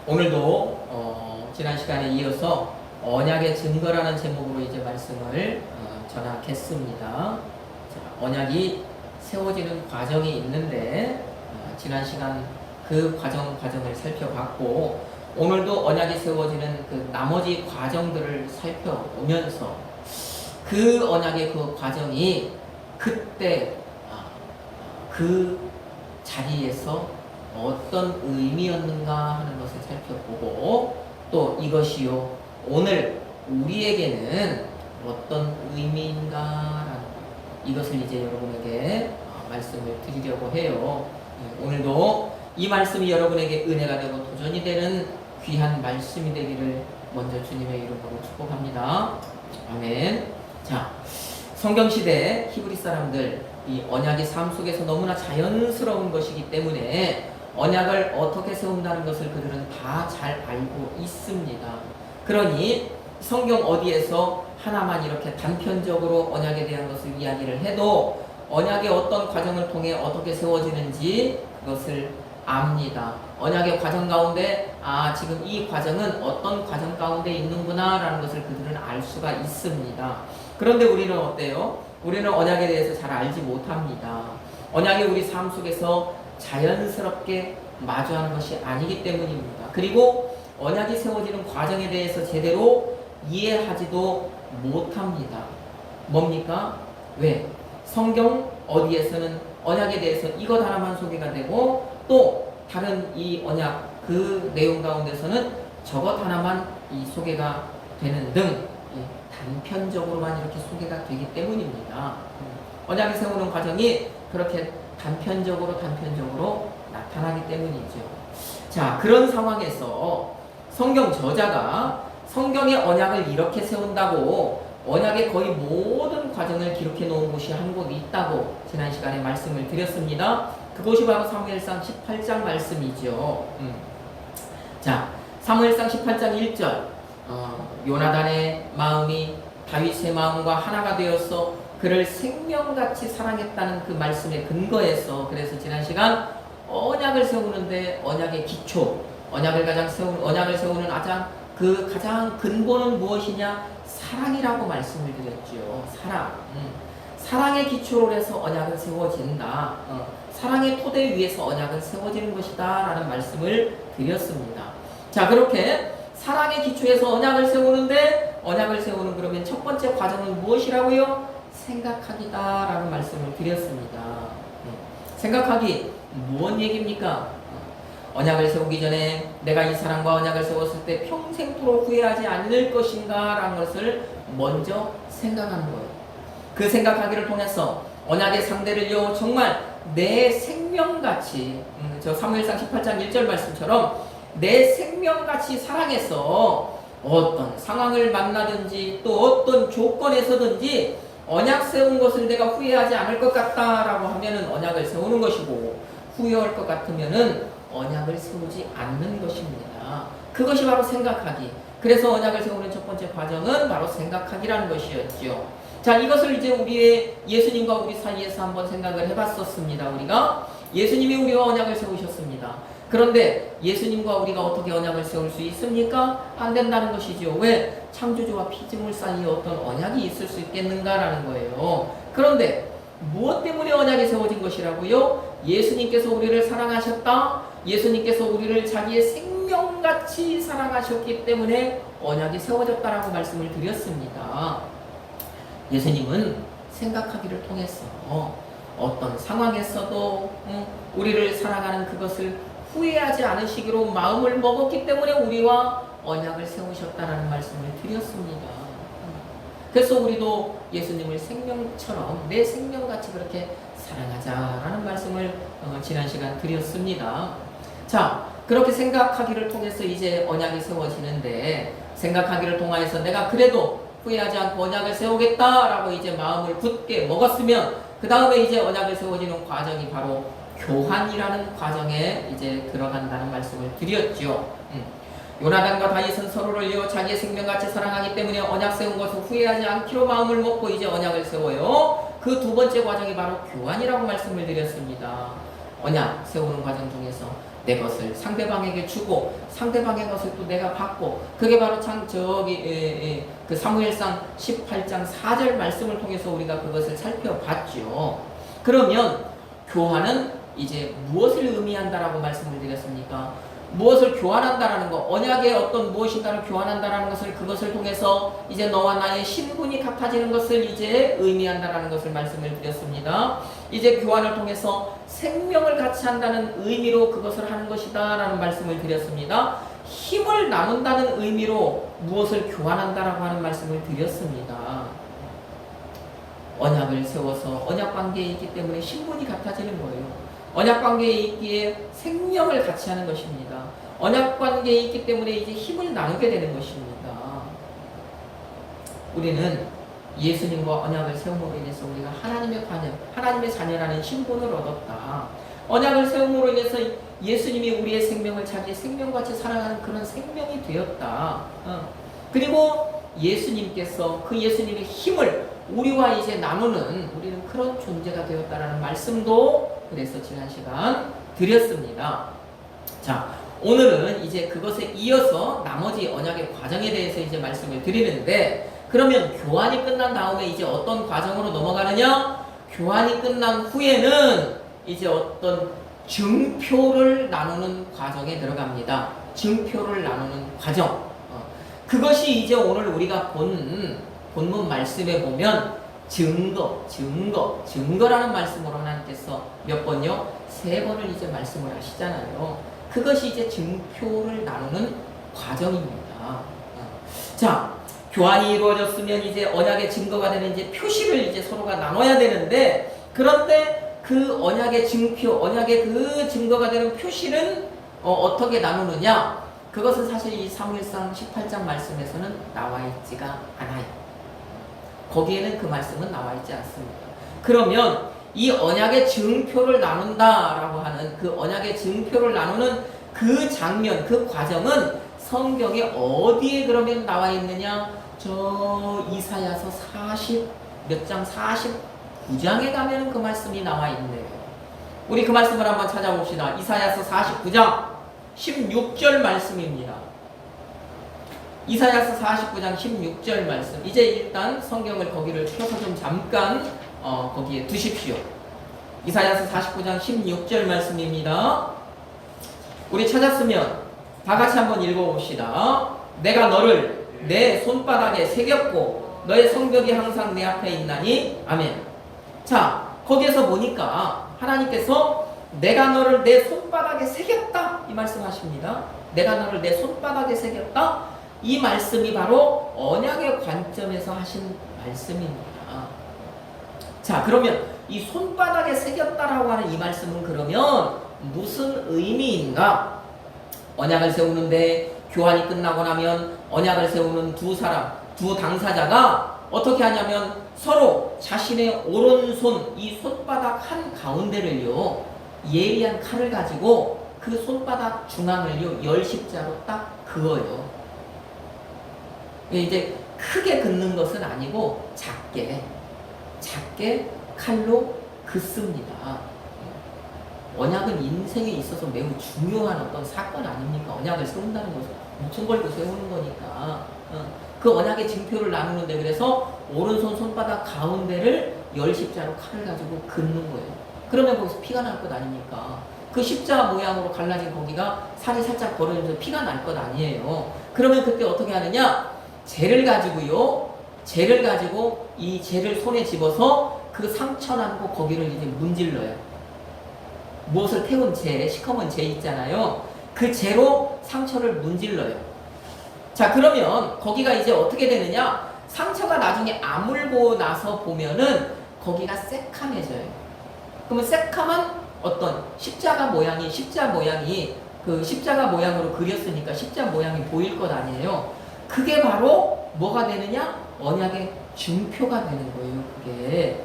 오늘도 지난 시간에 이어서 언약의 증거라는 제목으로 이제 말씀을 전하겠습니다. 자, 언약이 세워지는 과정이 있는데 지난 시간 그 과정을 살펴봤고 오늘도 언약이 세워지는 그 나머지 과정들을 살펴보면서 그 언약의 그 과정이 그때 그 자리에서 어떤 의미였는가 하는 것을 살펴보고 또 이것이요 오늘 우리에게는 어떤 의미인가라는 이것을 이제 여러분에게 말씀을 드리려고 해요. 오늘도 이 말씀이 여러분에게 은혜가 되고 도전이 되는 귀한 말씀이 되기를 먼저 주님의 이름으로 축복합니다. 아멘. 자, 성경시대 히브리 사람들 이 언약의 삶 속에서 너무나 자연스러운 것이기 때문에 언약을 어떻게 세운다는 것을 그들은 다 잘 알고 있습니다. 그러니 성경 어디에서 하나만 이렇게 단편적으로 언약에 대한 것을 이야기를 해도 언약의 어떤 과정을 통해 어떻게 세워지는지 그것을 압니다. 언약의 과정 가운데 지금 이 과정은 어떤 과정 가운데 있는구나 라는 것을 그들은 알 수가 있습니다. 그런데 우리는 어때요? 우리는 언약에 대해서 잘 알지 못합니다. 언약이 우리 삶 속에서 자연스럽게 마주하는 것이 아니기 때문입니다. 그리고 언약이 세워지는 과정에 대해서 제대로 이해하지도 못합니다. 뭡니까? 왜? 성경 어디에서는 언약에 대해서 이것 하나만 소개가 되고 또 다른 이 언약 그 내용 가운데서는 저것 하나만 이 소개가 되는 등 단편적으로만 이렇게 소개가 되기 때문입니다. 언약을 세우는 과정이 그렇게 단편적으로 나타나기 때문이죠. 자, 그런 상황에서 성경 저자가 성경의 언약을 이렇게 세운다고 언약의 거의 모든 과정을 기록해 놓은 곳이 한 곳 있다고 지난 시간에 말씀을 드렸습니다. 그곳이 바로 사무엘상 18장 말씀이죠. 자, 사무엘상 18장 1절 요나단의 마음이 다윗의 마음과 하나가 되어서 그를 생명같이 사랑했다는 그 말씀의 근거에서 그래서 지난 시간 언약을 세우는데 언약의 기초, 언약을 세우는 가장 근본은 무엇이냐? 사랑이라고 말씀을 드렸죠. 사랑의 기초로 해서 언약은 세워진다. 사랑의 토대 위에서 언약은 세워지는 것이다 라는 말씀을 드렸습니다. 자, 그렇게 사랑의 기초에서 언약을 세우는데 언약을 세우는 그러면 첫 번째 과정은 무엇이라고요? 생각하기다 라는 말씀을 드렸습니다. 생각하기 무슨 얘기입니까? 언약을 세우기 전에 내가 이 사람과 언약을 세웠을 때 평생토록 후회하지 않을 것인가 라는 것을 먼저 생각하는 거예요. 그 생각하기를 통해서 언약의 상대를요 정말 내 생명같이 저 사무엘상 18장 1절 말씀처럼 내 생명같이 사랑해서 어떤 상황을 만나든지 또 어떤 조건에서든지 언약 세운 것을 내가 후회하지 않을 것 같다라고 하면은 언약을 세우는 것이고 후회할 것 같으면은 언약을 세우지 않는 것입니다. 그것이 바로 생각하기. 그래서 언약을 세우는 첫 번째 과정은 바로 생각하기라는 것이었죠. 자, 이것을 이제 우리의 예수님과 우리 사이에서 한번 생각을 해봤었습니다. 우리가 예수님이 우리와 언약을 세우셨습니다. 그런데 예수님과 우리가 어떻게 언약을 세울 수 있습니까? 안 된다는 것이죠. 왜? 창조주와 피조물 사이에 어떤 언약이 있을 수 있겠는가라는 거예요. 그런데 무엇 때문에 언약이 세워진 것이라고요? 예수님께서 우리를 사랑하셨다. 예수님께서 우리를 자기의 생명같이 사랑하셨기 때문에 언약이 세워졌다라고 말씀을 드렸습니다. 예수님은 생각하기를 통해서 어떤 상황에서도 우리를 사랑하는 그것을 후회하지 않으시기로 마음을 먹었기 때문에 우리와 언약을 세우셨다라는 말씀을 드렸습니다. 그래서 우리도 예수님을 생명처럼 내 생명같이 그렇게 사랑하자라는 말씀을 지난 시간 드렸습니다. 자, 그렇게 생각하기를 통해서 이제 언약이 세워지는데 생각하기를 통하여서 내가 그래도 후회하지 않고 언약을 세우겠다라고 이제 마음을 굳게 먹었으면 그 다음에 이제 언약을 세워지는 과정이 바로 교환이라는 과정에 이제 들어간다는 말씀을 드렸죠. 요나단과 다윗은 서로를요 자기의 생명같이 사랑하기 때문에 언약 세운 것을 후회하지 않기로 마음을 먹고 이제 언약을 세워요. 그 두 번째 과정이 바로 교환이라고 말씀을 드렸습니다. 언약 세우는 과정 중에서 내 것을 상대방에게 주고 상대방의 것을 또 내가 받고 그게 바로 참 그 사무엘상 18장 4절 말씀을 통해서 우리가 그것을 살펴봤죠. 그러면 교환은 이제 무엇을 의미한다라고 말씀을 드렸습니까? 무엇을 교환한다라는 것, 언약의 어떤 무엇인가를 교환한다라는 것을 그것을 통해서 이제 너와 나의 신분이 같아지는 것을 이제 의미한다라는 것을 말씀을 드렸습니다. 이제 교환을 통해서 생명을 같이 한다는 의미로 그것을 하는 것이다 라는 말씀을 드렸습니다. 힘을 나눈다는 의미로 무엇을 교환한다라고 하는 말씀을 드렸습니다. 언약을 세워서 언약 관계에 있기 때문에 신분이 같아지는 거예요. 언약 관계에 있기에 생명을 같이 하는 것입니다. 언약 관계에 있기 때문에 이제 힘을 나누게 되는 것입니다. 우리는 예수님과 언약을 세움으로 인해서 우리가 하나님의 자녀라는 신분을 얻었다. 언약을 세움으로 인해서 예수님이 우리의 생명을 자기의 생명같이 사랑하는 그런 생명이 되었다. 그리고 예수님께서 그 예수님의 힘을 우리와 이제 나누는 우리는 그런 존재가 되었다라는 말씀도 그래서 지난 시간 드렸습니다. 자, 오늘은 이제 그것에 이어서 나머지 언약의 과정에 대해서 이제 말씀을 드리는데, 그러면 교환이 끝난 다음에 이제 어떤 과정으로 넘어가느냐? 교환이 끝난 후에는 이제 어떤 증표를 나누는 과정에 들어갑니다. 증표를 나누는 과정. 그것이 이제 오늘 우리가 본문 말씀에 보면 증거라는 말씀으로 하나님께서 몇 번요? 3번을 이제 말씀을 하시잖아요. 그것이 이제 증표를 나누는 과정입니다. 자, 교환이 이루어졌으면 이제 언약의 증거가 되는 이제 표시를 이제 서로가 나눠야 되는데, 그런데 그 언약의 증표, 언약의 그 증거가 되는 표시는 어떻게 나누느냐? 그것은 사실 이 사무엘상 18장 말씀에서는 나와 있지가 않아요. 거기에는 그 말씀은 나와 있지 않습니다. 그러면 이 언약의 증표를 나눈다라고 하는 그 언약의 증표를 나누는 그 장면, 그 과정은 성경에 어디에 그러면 나와 있느냐? 저 이사야서 49장에 가면 그 말씀이 나와 있네요. 우리 그 말씀을 한번 찾아봅시다. 이사야서 49장 16절 말씀입니다. 이사야서 49장 16절 말씀. 이제 일단 성경을 거기를 펴서 좀 잠깐 거기에 두십시오. 이사야서 49장 16절 말씀입니다. 우리 찾았으면 다 같이 한번 읽어봅시다. 내가 너를 내 손바닥에 새겼고 너의 성벽이 항상 내 앞에 있나니. 아멘. 자, 거기에서 보니까 하나님께서 내가 너를 내 손바닥에 새겼다 이 말씀하십니다. 내가 너를 내 손바닥에 새겼다. 이 말씀이 바로 언약의 관점에서 하신 말씀입니다. 자, 그러면 이 손바닥에 새겼다라고 하는 이 말씀은 그러면 무슨 의미인가? 언약을 세우는데 교환이 끝나고 나면 언약을 세우는 두 당사자가 어떻게 하냐면 서로 자신의 오른손 이 손바닥 한 가운데를요 예리한 칼을 가지고 그 손바닥 중앙을요 열십자로 딱 그어요. 이제 크게 긋는 것은 아니고 작게 칼로 긋습니다. 언약은 인생에 있어서 매우 중요한 어떤 사건 아닙니까? 언약을 세운다는 것은 목숨 걸고 세우는 거니까. 그 언약의 증표를 나누는데, 그래서 오른손 손바닥 가운데를 열십자로 칼을 가지고 긋는 거예요. 그러면 거기서 피가 날 것 아닙니까? 그 십자 모양으로 갈라진 거기가 살이 살짝 벌어지면서 피가 날 것 아니에요. 그러면 그때 어떻게 하느냐? 재를 가지고 이 재를 손에 집어서 그 상처난 곳 거기를 이제 문질러요. 무엇을 태운 재, 시커먼 재 있잖아요. 그 재로 상처를 문질러요. 자, 그러면 거기가 이제 어떻게 되느냐? 상처가 나중에 아물고 나서 보면은 거기가 새카매져요. 그러면 새카만 어떤 십자가 모양이 그 십자가 모양으로 그렸으니까 십자 모양이 보일 것 아니에요. 그게 바로 뭐가 되느냐? 언약의 증표가 되는 거예요. 그게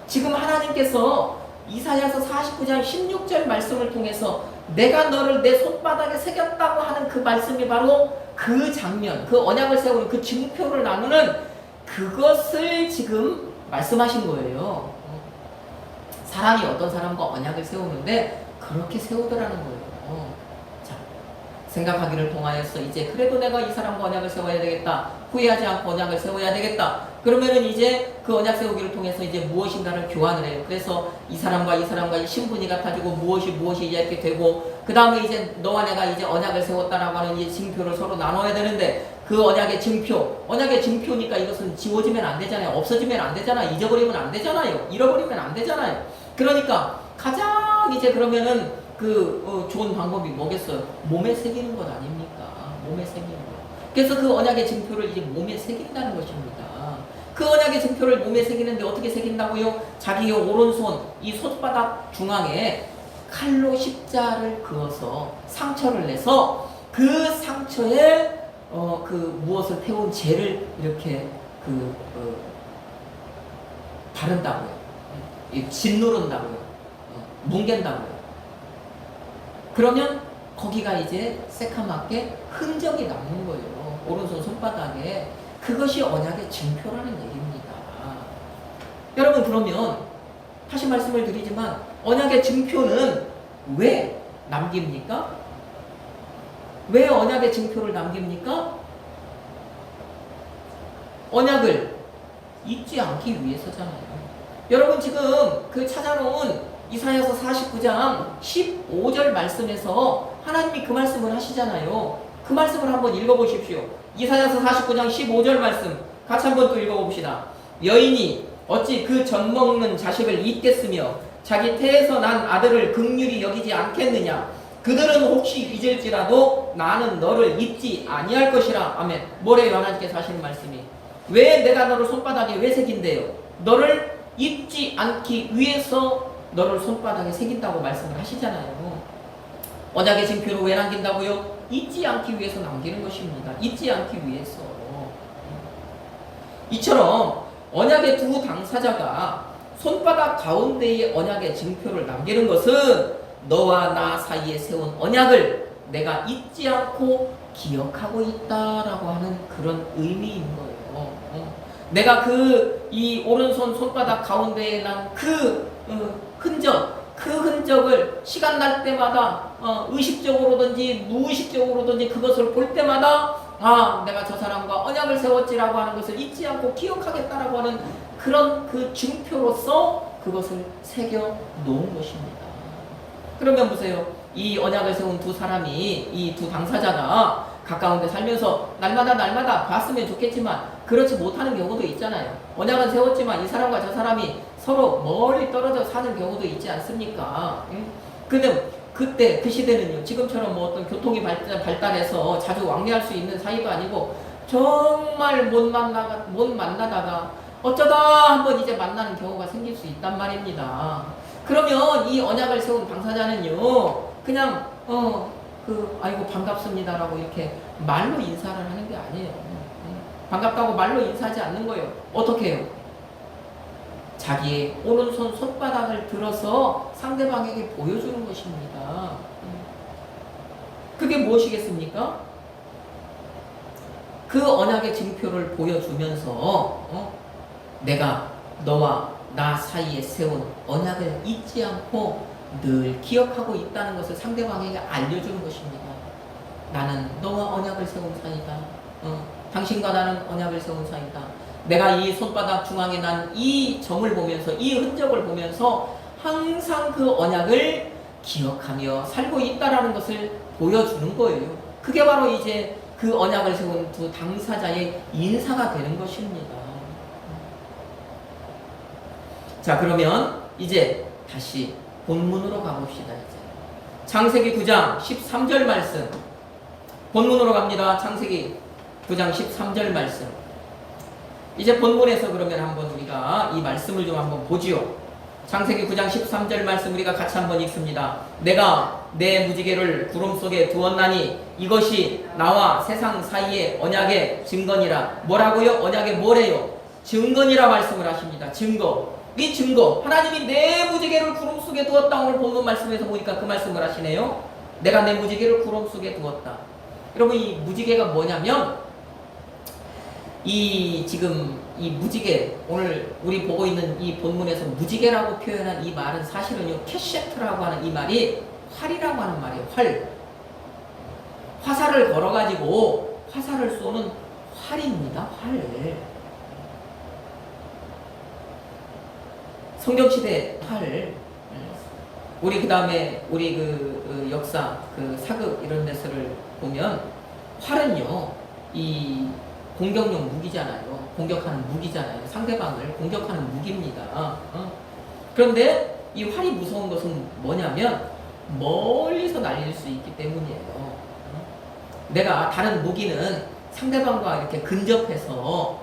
지금 하나님께서 이사야서 49장 16절 말씀을 통해서 내가 너를 내 손바닥에 새겼다고 하는 그 말씀이 바로 그 장면, 그 언약을 세우는 그 증표를 나누는 그것을 지금 말씀하신 거예요. 사람이 어떤 사람과 언약을 세우는데 그렇게 세우더라는 거예요. 자, 생각하기를 통하여서 이제 그래도 내가 이 사람과 언약을 세워야 되겠다. 후회하지 않고 언약을 세워야 되겠다. 그러면은 이제 그 언약 세우기를 통해서 이제 무엇인가를 교환을 해요. 그래서 이 사람과 이 신분이 같아지고 무엇이 이렇게 되고, 그 다음에 이제 너와 내가 이제 언약을 세웠다라고 하는 이 징표를 서로 나눠야 되는데, 그 언약의 징표니까 이것은 지워지면 안 되잖아요. 없어지면 안 되잖아요. 잊어버리면 안 되잖아요. 잃어버리면 안 되잖아요. 그러니까 가장 이제 그러면은 좋은 방법이 뭐겠어요? 몸에 새기는 것 아닙니까? 몸에 새기는 것. 그래서 그 언약의 징표를 이제 몸에 새긴다는 것입니다. 그 언약의 징표를 몸에 새기는데 어떻게 새긴다고요? 자기의 오른손, 이 손바닥 중앙에 칼로 십자를 그어서 상처를 내서 그 상처에 무엇을 태운 재를 이렇게 바른다고요. 짓누른다고요. 뭉갠다고요. 그러면 거기가 이제 새카맣게 흔적이 남는 거예요. 오른손 손바닥에. 그것이 언약의 징표라는 얘기입니다. 여러분, 그러면 다시 말씀을 드리지만 언약의 징표는 왜 남깁니까? 왜 언약의 징표를 남깁니까? 언약을 잊지 않기 위해서잖아요. 여러분, 지금 찾아놓은 이사야서 49장 15절 말씀에서 하나님이 그 말씀을 하시잖아요. 그 말씀을 한번 읽어보십시오. 이사야서 49장 15절 말씀 같이 한번 또 읽어봅시다. 여인이 어찌 그 젖먹는 자식을 잊겠으며 자기 태에서 난 아들을 긍휼히 여기지 않겠느냐. 그들은 혹시 잊을지라도 나는 너를 잊지 아니할 것이라. 아멘. 뭐래요? 하나님께서 하시는 말씀이. 왜 내가 너를 손바닥에 왜 새긴대요? 너를 잊지 않기 위해서 너를 손바닥에 새긴다고 말씀을 하시잖아요. 언약의 징표를 왜 남긴다고요? 잊지 않기 위해서 남기는 것입니다. 잊지 않기 위해서. 이처럼 언약의 두 당사자가 손바닥 가운데에 언약의 징표를 남기는 것은 너와 나 사이에 세운 언약을 내가 잊지 않고 기억하고 있다라고 하는 그런 의미인 거예요. 내가 이 오른손 손바닥 가운데에 난 흔적을 시간 날 때마다 의식적으로든지 무의식적으로든지 그것을 볼 때마다 내가 저 사람과 언약을 세웠지라고 하는 것을 잊지 않고 기억하겠다라고 하는 그런 징표로서 그것을 새겨 놓은 것입니다. 그러면 보세요. 이 언약을 세운 두 사람이, 이 두 당사자가 가까운 데 살면서 날마다 봤으면 좋겠지만 그렇지 못하는 경우도 있잖아요. 언약은 세웠지만 이 사람과 저 사람이 서로 멀리 떨어져 사는 경우도 있지 않습니까? 근데 그때 그 시대는요, 지금처럼 뭐 어떤 교통이 발달해서 자주 왕래할 수 있는 사이도 아니고 정말 못 만나다가 어쩌다 한번 이제 만나는 경우가 생길 수 있단 말입니다. 그러면 이 언약을 세운 당사자는요, 그냥 아이고 반갑습니다라고 이렇게 말로 인사를 하는 게 아니에요. 반갑다고 말로 인사하지 않는 거예요. 어떻게 해요? 자기의 오른손 손바닥을 들어서 상대방에게 보여주는 것입니다. 그게 무엇이겠습니까? 그 언약의 징표를 보여주면서 내가 너와 나 사이에 세운 언약을 잊지 않고 늘 기억하고 있다는 것을 상대방에게 알려주는 것입니다. 나는 너와 언약을 세운 사이다. 당신과 나는 언약을 세운 사이다. 내가 이 손바닥 중앙에 난 이 점을 보면서, 이 흔적을 보면서 항상 그 언약을 기억하며 살고 있다라는 것을 보여주는 거예요. 그게 바로 이제 그 언약을 세운 두 당사자의 인사가 되는 것입니다. 자, 그러면 이제 다시 본문으로 가봅시다. 이제 창세기 9장 13절 말씀, 본문으로 갑니다. 창세기 9장 13절 말씀. 이제 본문에서 그러면 한번 우리가 이 말씀을 좀 한번 보지요. 창세기 9장 13절 말씀 우리가 같이 한번 읽습니다. 내가 내 무지개를 구름 속에 두었나니 이것이 나와 세상 사이의 언약의 증거니라. 뭐라고요? 언약의 뭐래요? 증거니라 말씀을 하십니다. 증거. 이 증거, 하나님이 내 무지개를 구름 속에 두었다. 오늘 본문 말씀에서 보니까 그 말씀을 하시네요. 내가 내 무지개를 구름 속에 두었다. 여러분, 이 무지개가 뭐냐면 이 지금 이 무지개, 오늘 우리 보고 있는 이 본문에서 무지개라고 표현한 이 말은 사실은요, 캐셰트라고 하는 이 말이 활이라고 하는 말이에요. 활. 화살을 걸어가지고 화살을 쏘는 활입니다. 활. 성경시대 활. 우리 그 다음에 우리 그 역사, 그 사극 이런 데서를 보면 활은요, 이 공격용 무기잖아요. 공격하는 무기잖아요. 상대방을 공격하는 무기입니다. 그런데 이 활이 무서운 것은 뭐냐면 멀리서 날릴 수 있기 때문이에요. 내가 다른 무기는 상대방과 이렇게 근접해서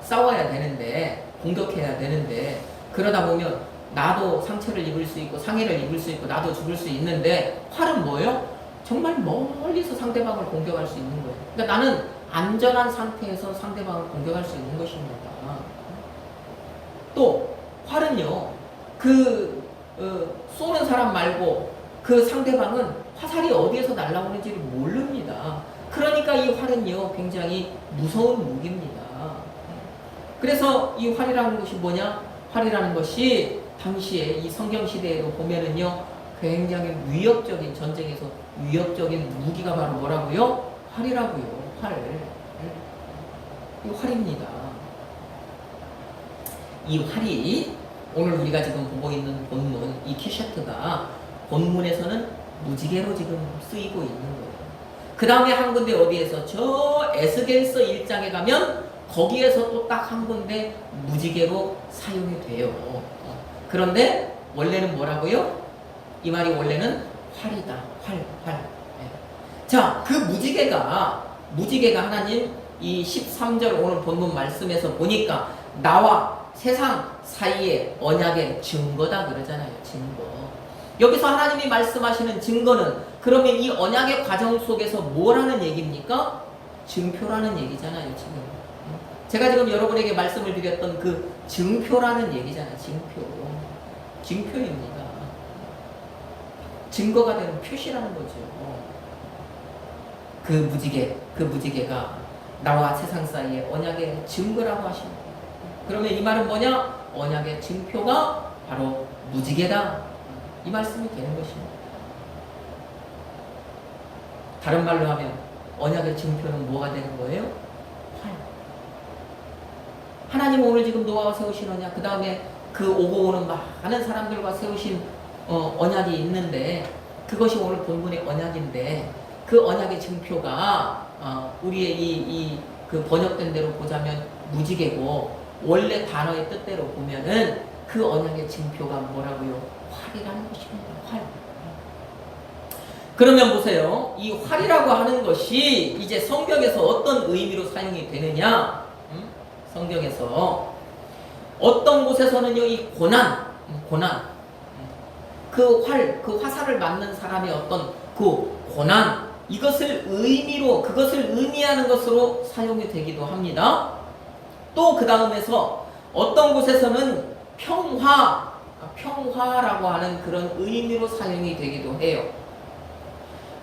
싸워야 되는데, 공격해야 되는데, 그러다 보면 나도 상처를 입을 수 있고 상해를 입을 수 있고 나도 죽을 수 있는데, 활은 뭐예요? 정말 멀리서 상대방을 공격할 수 있는 거예요. 그러니까 나는 안전한 상태에서 상대방을 공격할 수 있는 것입니다. 또 활은요, 쏘는 사람 말고 그 상대방은 화살이 어디에서 날아오는지를 모릅니다. 그러니까 이 활은요, 굉장히 무서운 무기입니다. 그래서 이 활이라는 것이 뭐냐? 활이라는 것이 당시에 이 성경시대에도 보면은요, 굉장히 위협적인, 전쟁에서 위협적인 무기가 바로 뭐라고요? 활이라고요. 활. 이 활입니다. 이 활이 오늘 우리가 지금 보고 있는 본문, 이 키셰트가 본문에서는 무지개로 지금 쓰이고 있는 거예요. 그 다음에 한 군데 어디에서? 저 에스겔서 1장에 가면 거기에서 또 딱 한 군데 무지개로 사용이 돼요. 그런데 원래는 뭐라고요? 이 말이 원래는 활이다. 활. 자, 그 무지개가 하나님 이 13절 오늘 본문 말씀에서 보니까 나와 세상 사이의 언약의 증거다 그러잖아요. 증거. 여기서 하나님이 말씀하시는 증거는 그러면 이 언약의 과정 속에서 뭐라는 얘기입니까? 증표라는 얘기잖아요. 지금 제가 지금 여러분에게 말씀을 드렸던 그 증표라는 얘기잖아요. 증표입니다. 증거가 되는 표시라는 거죠. 그 무지개가 나와 세상 사이의 언약의 증거라고 하십니다. 그러면 이 말은 뭐냐? 언약의 증표가 바로 무지개다. 이 말씀이 되는 것입니다. 다른 말로 하면 언약의 증표는 뭐가 되는 거예요? 활. 하나님 오늘 지금 노아와 세우신 언약, 그 다음에 그 오고 오는 많은 사람들과 세우신 언약이 있는데, 그것이 오늘 본문의 언약인데, 그 언약의 증표가 우리의 그 번역된 대로 보자면 무지개고, 원래 단어의 뜻대로 보면은 그 언약의 증표가 뭐라고요? 활이라는 것입니다. 활. 그러면 보세요. 이 활이라고 하는 것이 이제 성경에서 어떤 의미로 사용이 되느냐? 성경에서 어떤 곳에서는요, 이 고난, 그 화살을 맞는 사람의 어떤 그 고난, 그것을 의미하는 것으로 사용이 되기도 합니다. 또 그 다음에서 어떤 곳에서는 평화라고 하는 그런 의미로 사용이 되기도 해요.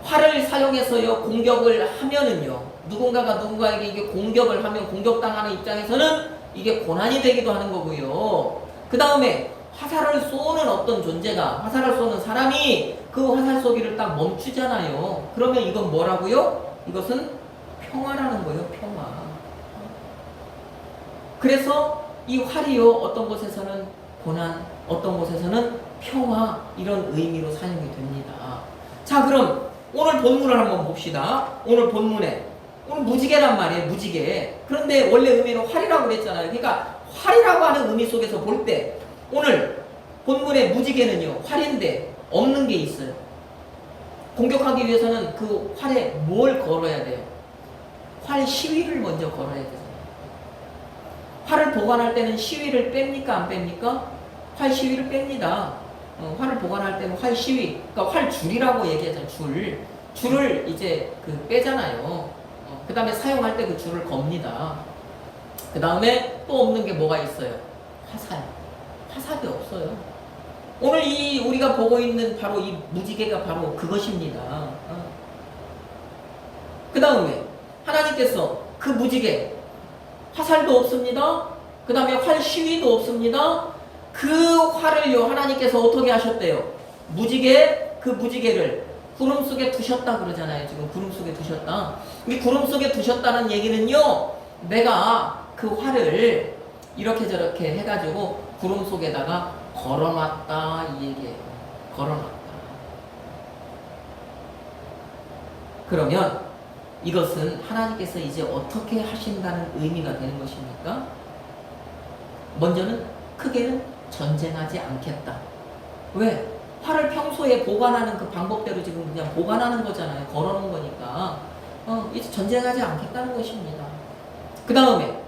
활을 사용해서요, 공격을 하면은요, 누군가에게 이게 공격을 하면 공격당하는 입장에서는 이게 고난이 되기도 하는 거고요. 그 다음에 화살을 쏘는 어떤 존재가, 화살을 쏘는 사람이 그 화살 쏘기를 딱 멈추잖아요. 그러면 이건 뭐라고요? 이것은 평화라는 거예요. 평화. 그래서 이 활이요, 어떤 곳에서는 고난, 어떤 곳에서는 평화, 이런 의미로 사용이 됩니다. 자, 그럼 오늘 본문을 한번 봅시다. 오늘 무지개란 말이에요. 무지개. 그런데 원래 의미는 활이라고 그랬잖아요. 그러니까 활이라고 하는 의미 속에서 볼 때 오늘 본문의 무지개는요, 활인데 없는 게 있어요. 공격하기 위해서는 그 활에 뭘 걸어야 돼요? 활 시위를 먼저 걸어야 되잖아요. 활을 보관할 때는 시위를 뺍니까? 안 뺍니까? 활 시위를 뺍니다. 활을 보관할 때는 활 시위, 그러니까 활 줄이라고 얘기하잖아요. 줄을 이제 빼잖아요. 그 다음에 사용할 때 그 줄을 겁니다. 그 다음에 또 없는 게 뭐가 있어요? 화살이 없어요. 오늘 우리가 보고 있는 바로 이 무지개가 바로 그것입니다. 그 다음에 하나님께서 그 무지개, 화살도 없습니다. 그 다음에 활 시위도 없습니다. 그 활을요 하나님께서 어떻게 하셨대요? 그 무지개를 구름 속에 두셨다 그러잖아요. 지금 구름 속에 두셨다. 이 구름 속에 두셨다는 얘기는요, 내가 그 활을 이렇게 저렇게 해가지고 구름 속에다가 걸어놨다 이 얘기예요. 걸어놨다. 그러면 이것은 하나님께서 이제 어떻게 하신다는 의미가 되는 것입니까? 먼저는 크게는 전쟁하지 않겠다. 왜? 활을 평소에 보관하는 그 방법대로 지금 그냥 보관하는 거잖아요. 걸어놓은 거니까. 이제 전쟁하지 않겠다는 것입니다. 그 다음에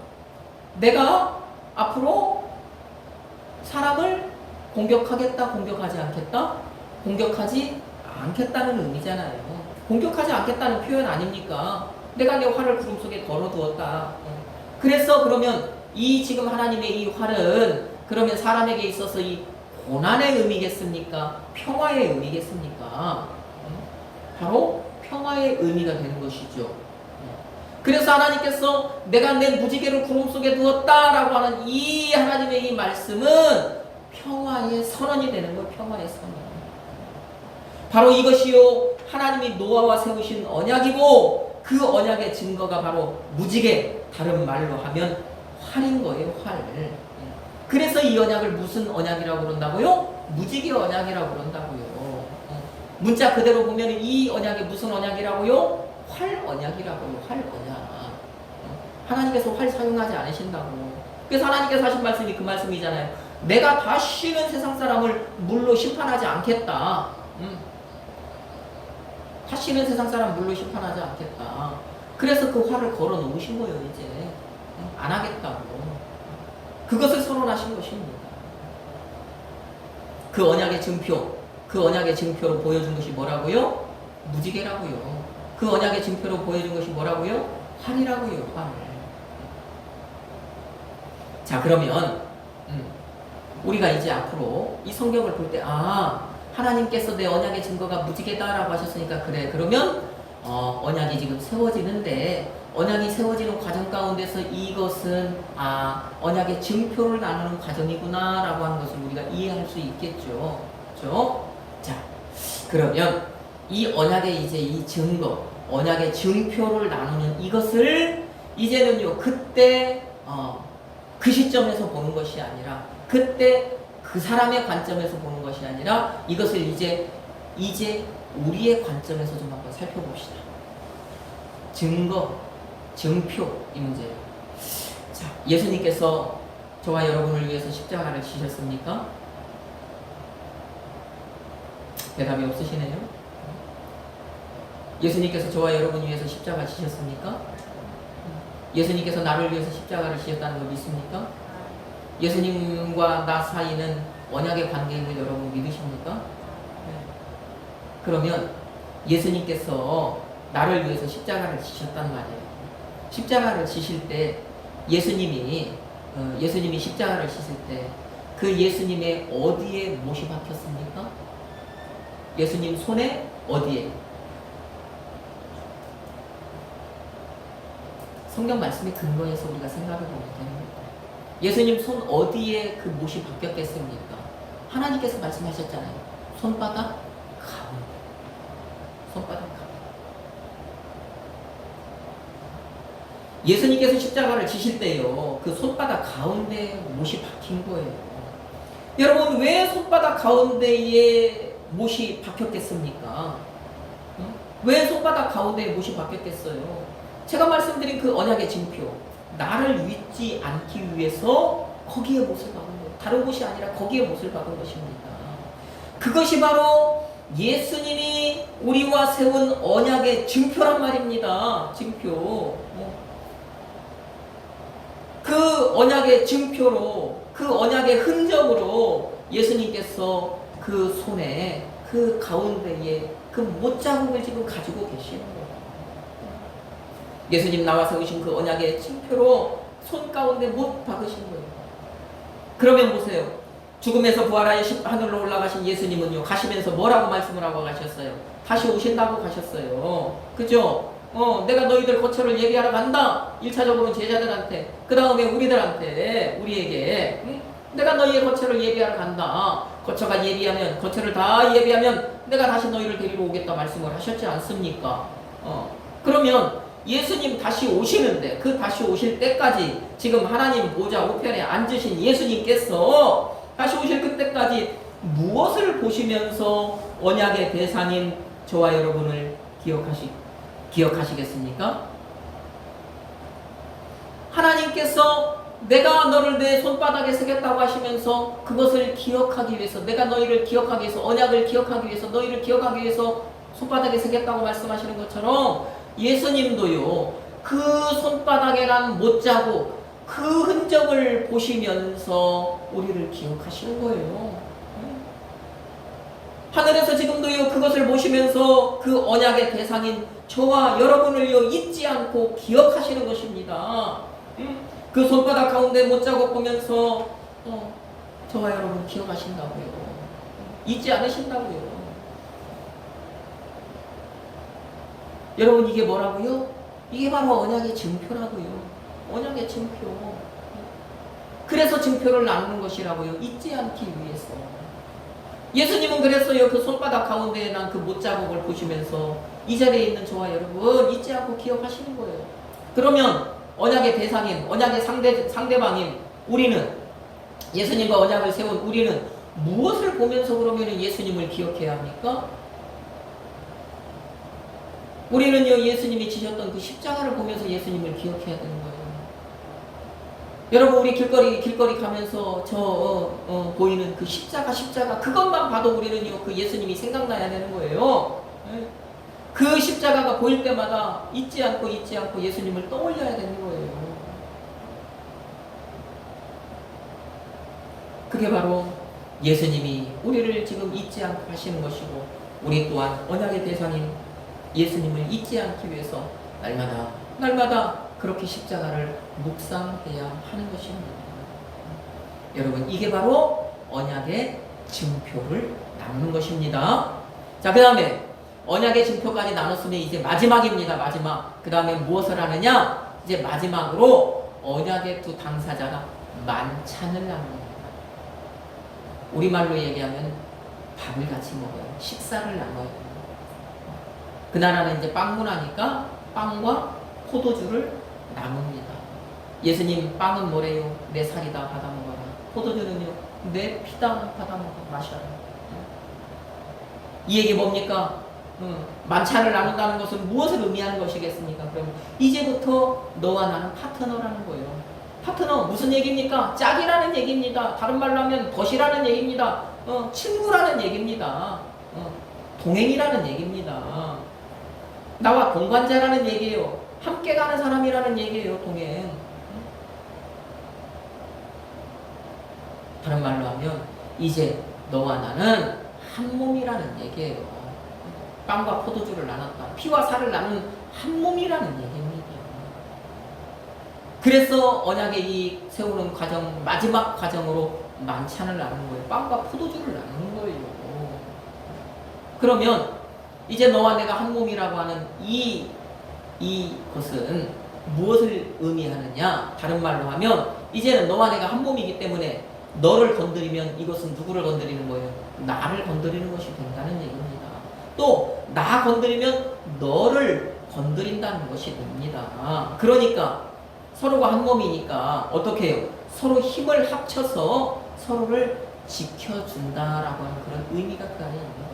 내가 앞으로 사람을 공격하겠다, 공격하지 않겠다? 공격하지 않겠다는 의미잖아요. 공격하지 않겠다는 표현 아닙니까? 내가 내 활을 구름 속에 걸어두었다. 그래서 그러면 이 지금 하나님의 이 활은 그러면 사람에게 있어서 이 고난의 의미겠습니까? 평화의 의미겠습니까? 바로 평화의 의미가 되는 것이죠. 그래서 하나님께서 내가 내 무지개를 구름 속에 두었다라고 하는 이 하나님의 이 말씀은 평화의 선언이 되는 거예요. 평화의 선언. 바로 이것이요 하나님이 노아와 세우신 언약이고 그 언약의 증거가 바로 무지개, 다른 말로 하면 활인 거예요. 활. 그래서 이 언약을 무슨 언약이라고 그런다고요? 무지개 언약이라고 그런다고요. 문자 그대로 보면 이 언약이 무슨 언약이라고요? 활 언약이라고요. 활 언약. 하나님께서 활 사용하지 않으신다고. 그래서 하나님께서 하신 말씀이 그 말씀이잖아요. 내가 다시는 세상 사람을 물로 심판하지 않겠다. 다시는 세상 사람 물로 심판하지 않겠다. 그래서 그 활을 걸어 놓으신 거예요. 이제 안 하겠다고. 그것을 선언하신 것입니다. 그 언약의 증표, 그 언약의 증표로 보여준 것이 뭐라고요? 무지개라고요. 그 언약의 증표로 보여준 것이 뭐라고요? 활이라고요. 활. 자, 그러면 우리가 이제 앞으로 이 성경을 볼 때 하나님께서 내 언약의 증거가 무지개다라고 하셨으니까 그래. 그러면 언약이 지금 세워지는데 언약이 세워지는 과정 가운데서 이것은 언약의 증표를 나누는 과정이구나 라고 하는 것을 우리가 이해할 수 있겠죠. 그렇죠? 자, 그러면 이 언약의 이제 이 증거, 언약의 증표를 나누는 이것을 이제는요 그때 그 시점에서 보는 것이 아니라 그때 그 사람의 관점에서 보는 것이 아니라 이것을 이제 우리의 관점에서 좀 한번 살펴봅시다. 증거, 증표 이 문제예요. 자, 예수님께서 저와 여러분을 위해서 십자가를 지셨습니까? 대답이 없으시네요. 예수님께서 저와 여러분을 위해서 십자가 지셨습니까? 예수님께서 나를 위해서 십자가를 지셨다는 걸 믿습니까? 예수님과 나 사이는 언약의 관계임을 여러분 믿으십니까? 그러면 예수님께서 나를 위해서 십자가를 지셨단 말이에요. 십자가를 지실 때 예수님이 십자가를 지실 때 그 예수님의 어디에 못이 박혔습니까? 예수님 손에 어디에? 성경 말씀에 근거해서 우리가 생각해 보면 되는 겁니다. 예수님 손 어디에 그 못이 박혔겠습니까? 하나님께서 말씀하셨잖아요. 손바닥 가운데. 손바닥 가운데. 예수님께서 십자가를 지실 때요, 그 손바닥 가운데에 못이 박힌 거예요. 여러분, 왜 손바닥 가운데에 못이 박혔겠습니까? 왜 손바닥 가운데에 못이 박혔겠어요? 제가 말씀드린 그 언약의 징표, 나를 잊지 않기 위해서 거기에 못을 박은 거예요. 다른 곳이 아니라 거기에 못을 박은 것입니다. 그것이 바로 예수님이 우리와 세운 언약의 징표란 말입니다. 징표. 그 언약의 징표로, 그 언약의 흔적으로 예수님께서 그 손에, 그 가운데에 그 못자국을 지금 가지고 계시는 거예요. 예수님 나와 세우신 그 언약의 징표로 손 가운데 못 박으신 거예요. 그러면 보세요. 죽음에서 부활하여 하늘로 올라가신 예수님은요, 가시면서 뭐라고 말씀을 하고 가셨어요? 다시 오신다고 가셨어요. 그죠? 내가 너희들 거처를 예비하러 간다. 1차적으로는 제자들한테, 그 다음에 우리들한테, 우리에게, 내가 너희의 거처를 예비하러 간다. 거처를 다 예비하면 내가 다시 너희를 데리러 오겠다 말씀을 하셨지 않습니까? 그러면 예수님 다시 오시는데, 그 다시 오실 때까지 지금 하나님 보좌 우편에 앉으신 예수님께서 다시 오실 그때까지 무엇을 보시면서 언약의 대상인 저와 여러분을 기억하시겠습니까? 하나님께서 내가 너를 내 손바닥에 새겼다고 하시면서 그것을 기억하기 위해서, 내가 너희를 기억하기 위해서, 언약을 기억하기 위해서, 너희를 기억하기 위해서 손바닥에 새겼다고 말씀하시는 것처럼 예수님도요, 그 손바닥에 난 못자국, 그 흔적을 보시면서 우리를 기억하시는 거예요. 하늘에서 지금도요, 그것을 보시면서 그 언약의 대상인 저와 여러분을요, 잊지 않고 기억하시는 것입니다. 그 손바닥 가운데 못자국 보면서 저와 여러분 기억하신다고요. 잊지 않으신다고요. 여러분, 이게 뭐라고요? 이게 바로 언약의 증표라고요. 언약의 증표. 그래서 증표를 나누는 것이라고요. 잊지 않기 위해서. 예수님은 그랬어요. 그 손바닥 가운데에 난 그 못자국을 보시면서 이 자리에 있는 저와 여러분 잊지 않고 기억하시는 거예요. 그러면 언약의 대상인, 언약의 상대방인 우리는, 예수님과 언약을 세운 우리는 무엇을 보면서 그러면 예수님을 기억해야 합니까? 우리는요, 예수님이 지셨던 그 십자가를 보면서 예수님을 기억해야 되는 거예요. 여러분, 우리 길거리 가면서 보이는 그 십자가, 그것만 봐도 우리는요, 그 예수님이 생각나야 되는 거예요. 그 십자가가 보일 때마다 잊지 않고 예수님을 떠올려야 되는 거예요. 그게 바로 예수님이 우리를 지금 잊지 않고 하시는 것이고, 우리 또한 언약의 대상인 예수님을 잊지 않기 위해서 날마다 그렇게 십자가를 묵상해야 하는 것입니다. 여러분, 이게 바로 언약의 증표를 나누는 것입니다. 자, 그 다음에 언약의 증표까지 나눴으면 이제 마지막입니다. 마지막. 그 다음에 무엇을 하느냐? 이제 마지막으로 언약의 두 당사자가 만찬을 나눕니다. 우리말로 얘기하면 밥을 같이 먹어요. 식사를 나눠요. 그 나라는 이제 빵 문화니까 빵과 포도주를 나눕니다. 예수님, 빵은 뭐래요? 내 살이다, 받아 먹어라. 포도주는요, 내 피다, 받아 먹어, 마셔라. 이 얘기 뭡니까? 만찬을 나눈다는 것은 무엇을 의미하는 것이겠습니까? 그럼 이제부터 너와 나는 파트너라는 거예요. 파트너, 무슨 얘기입니까? 짝이라는 얘기입니다. 다른 말로 하면 덫이라는 얘기입니다. 친구라는 얘기입니다. 동행이라는 얘기입니다. 나와 동반자라는 얘기예요. 함께 가는 사람이라는 얘기예요. 동행. 다른 말로 하면 이제 너와 나는 한 몸이라는 얘기예요. 빵과 포도주를 나눴다. 피와 살을 나눈 한 몸이라는 얘기입니다. 그래서 언약의 이 세우는 과정, 마지막 과정으로 만찬을 나누는 거예요. 빵과 포도주를 나누는 거예요. 그러면 이제 너와 내가 한 몸이라고 하는 이것은 무엇을 의미하느냐? 다른 말로 하면 이제는 너와 내가 한 몸이기 때문에 너를 건드리면 이것은 누구를 건드리는 거예요? 나를 건드리는 것이 된다는 얘기입니다. 또 나 건드리면 너를 건드린다는 것이 됩니다. 그러니까 서로가 한 몸이니까 어떻게 해요? 서로 힘을 합쳐서 서로를 지켜준다라고 하는 그런 의미가 그 안에 있는 거예요.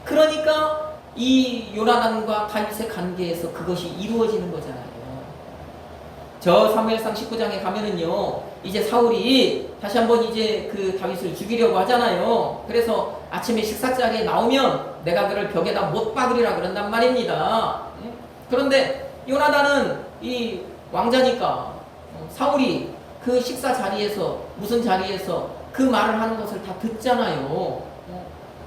그러니까 이 요나단과 다윗의 관계에서 그것이 이루어지는 거잖아요. 저 사무엘상 19장에 가면은요, 이제 사울이 다시 한번 이제 그 다윗을 죽이려고 하잖아요. 그래서 아침에 식사 자리에 나오면 내가 그를 벽에다 못 박으리라 그런단 말입니다. 그런데 요나단은 이 왕자니까 사울이 그 식사 자리에서, 무슨 자리에서 그 말을 하는 것을 다 듣잖아요.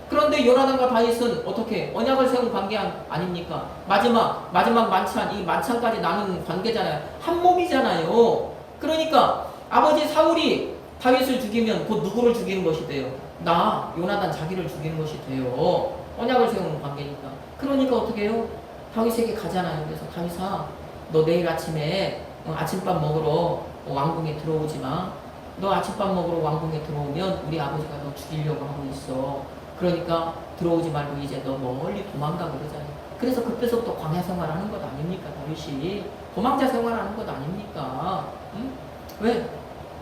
그런데 요나단과 다윗은 어떻게 언약을 세운 관계 아닙니까? 마지막 만찬, 이 만찬까지 나눈 관계잖아요. 한 몸이잖아요. 그러니까 아버지 사울이 다윗을 죽이면 곧 누구를 죽이는 것이 돼요? 나 요나단 자기를 죽이는 것이 돼요. 언약을 세우는 관계니까. 그러니까 어떻게 해요? 다윗에게 가잖아요. 그래서 다윗아, 너 내일 아침에 아침밥 먹으러 왕궁에 들어오지 마. 너 아침밥 먹으러 왕궁에 들어오면 우리 아버지가 너 죽이려고 하고 있어. 그러니까 들어오지 말고 이제 너 멀리 도망가 그러잖아요. 그래서 그때서부터 광야 생활하는 것 아닙니까? 다윗이 도망자 생활하는 것 아닙니까? 응? 왜?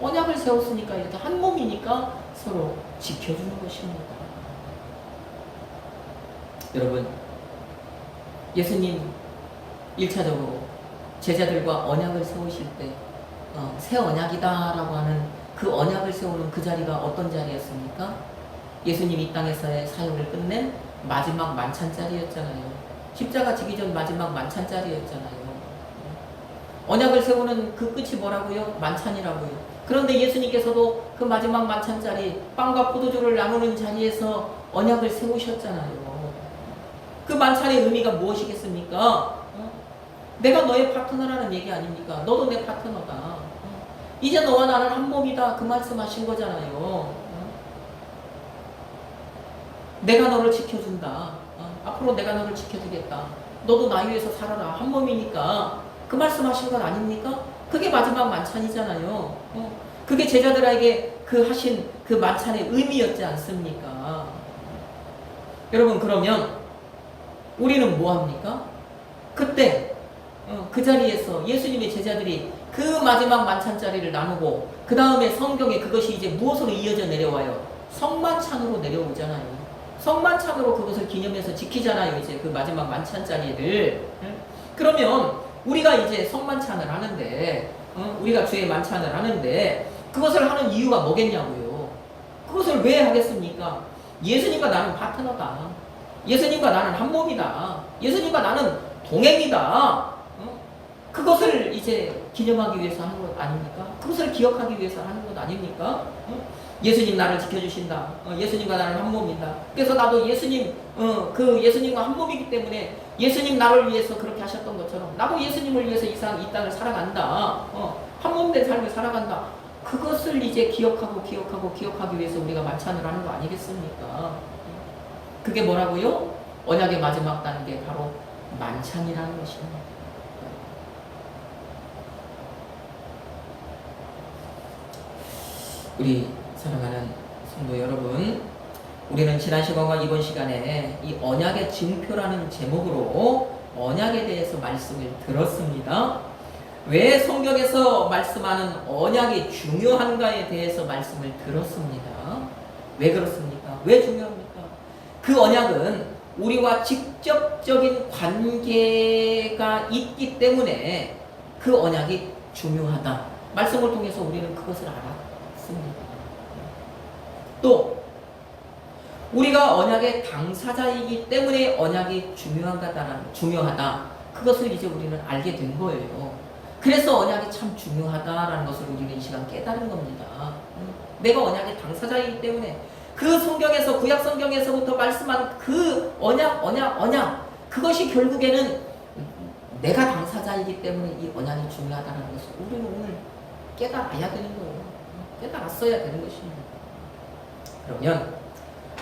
언약을 세웠으니까 이렇게 한 몸이니까 서로 지켜주는 것입니다. 여러분, 예수님 1차적으로 제자들과 언약을 세우실 때 새 언약이다라고 하는 그 언약을 세우는 그 자리가 어떤 자리였습니까? 예수님이 이 땅에서의 사역을 끝낸 마지막 만찬 자리였잖아요. 십자가 지기 전 마지막 만찬 자리였잖아요. 언약을 세우는 그 끝이 뭐라고요? 만찬이라고요. 그런데 예수님께서도 그 마지막 만찬 자리, 빵과 포도주를 나누는 자리에서 언약을 세우셨잖아요. 그 만찬의 의미가 무엇이겠습니까? 내가 너의 파트너라는 얘기 아닙니까? 너도 내 파트너다. 이제 너와 나는 한 몸이다. 그 말씀하신 거잖아요. 내가 너를 지켜준다. 앞으로 내가 너를 지켜주겠다. 너도 나 위해서 살아라. 한 몸이니까. 그 말씀하신 건 아닙니까? 그게 마지막 만찬이잖아요. 그게 제자들에게 그 하신 그 만찬의 의미였지 않습니까? 여러분, 그러면 우리는 뭐 합니까? 그때 그 자리에서 예수님의 제자들이 그 마지막 만찬 자리를 나누고 그 다음에 성경에 그것이 이제 무엇으로 이어져 내려와요? 성만찬으로 내려오잖아요. 성만찬으로 그것을 기념해서 지키잖아요. 이제 그 마지막 만찬 자리를. 그러면 우리가 이제 성만찬을 하는데 우리가 주의 만찬을 하는데 그것을 하는 이유가 뭐겠냐고요. 그것을 왜 하겠습니까? 예수님과 나는 파트너다. 예수님과 나는 한 몸이다. 예수님과 나는 동행이다. 그것을 이제 기념하기 위해서 하는 것 아닙니까? 그것을 기억하기 위해서 하는 것 아닙니까? 예수님 나를 지켜주신다. 예수님과 나는 한 몸이다. 그래서 나도 예수님, 그 예수님과 한 몸이기 때문에 예수님 나를 위해서 그렇게 하셨던 것처럼 나도 예수님을 위해서 이 땅을 살아간다. 한 몸된 삶을 살아간다. 그것을 이제 기억하기 위해서 우리가 만찬을 하는 거 아니겠습니까? 그게 뭐라고요? 언약의 마지막 단계 바로 만찬이라는 것입니다. 우리 사랑하는 성도 여러분, 우리는 지난 시간과 이번 시간에 이 언약의 증표라는 제목으로 언약에 대해서 말씀을 들었습니다. 왜 성경에서 말씀하는 언약이 중요한가에 대해서 말씀을 들었습니다. 왜 그렇습니까? 왜 중요합니까? 그 언약은 우리와 직접적인 관계가 있기 때문에 그 언약이 중요하다. 말씀을 통해서 우리는 그것을 알았습니다. 또 우리가 언약의 당사자이기 때문에 언약이 중요하다. 그것을 이제 우리는 알게 된 거예요. 그래서 언약이 참 중요하다라는 것을 우리는 이 시간 깨달은 겁니다. 내가 언약의 당사자이기 때문에 그 성경에서 구약 성경에서부터 말씀한 그 언약 그것이 결국에는 내가 당사자이기 때문에 이 언약이 중요하다는 것을 우리는 오늘 깨달아야 되는 거예요. 깨달았어야 되는 것입니다. 그러면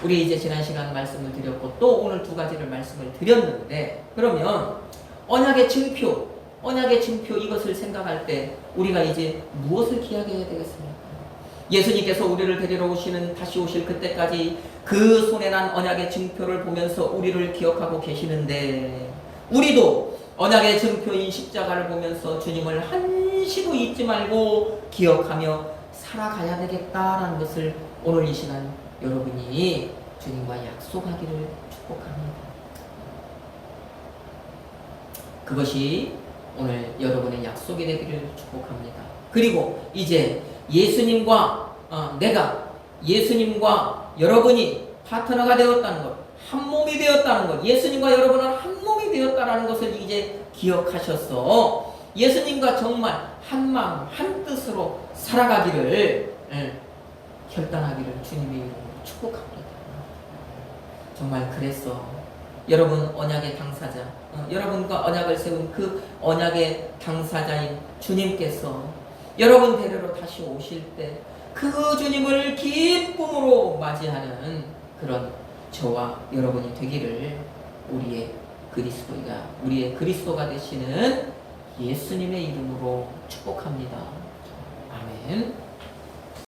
우리 이제 지난 시간 말씀을 드렸고 또 오늘 두 가지를 말씀을 드렸는데 그러면 언약의 증표 이것을 생각할 때 우리가 이제 무엇을 기억해야 되겠습니까? 예수님께서 우리를 데리러 오시는 다시 오실 그때까지 그 손에 난 언약의 증표를 보면서 우리를 기억하고 계시는데 우리도 언약의 증표인 십자가를 보면서 주님을 한시도 잊지 말고 기억하며 살아가야 되겠다라는 것을 오늘 이 시간 여러분이 주님과 약속하기를 축복합니다. 그것이 오늘 여러분의 약속이 되기를 축복합니다. 그리고 이제 예수님과 예수님과 여러분이 파트너가 되었다는 것, 한 몸이 되었다는 것, 예수님과 여러분은 한 몸이 되었다는 것을 이제 기억하셔서 예수님과 정말 한 마음, 한 뜻으로 살아가기를 결단하기를 주님의 이름으로 축복합니다. 정말 그래서 여러분 언약의 당사자, 여러분과 언약을 세운 그 언약의 당사자인 주님께서 여러분 데리러 다시 오실 때 그 주님을 기쁨으로 맞이하는 그런 저와 여러분이 되기를 우리의 그리스도가 우리의 그리스도가 되시는 예수님의 이름으로 축복합니다. 아멘.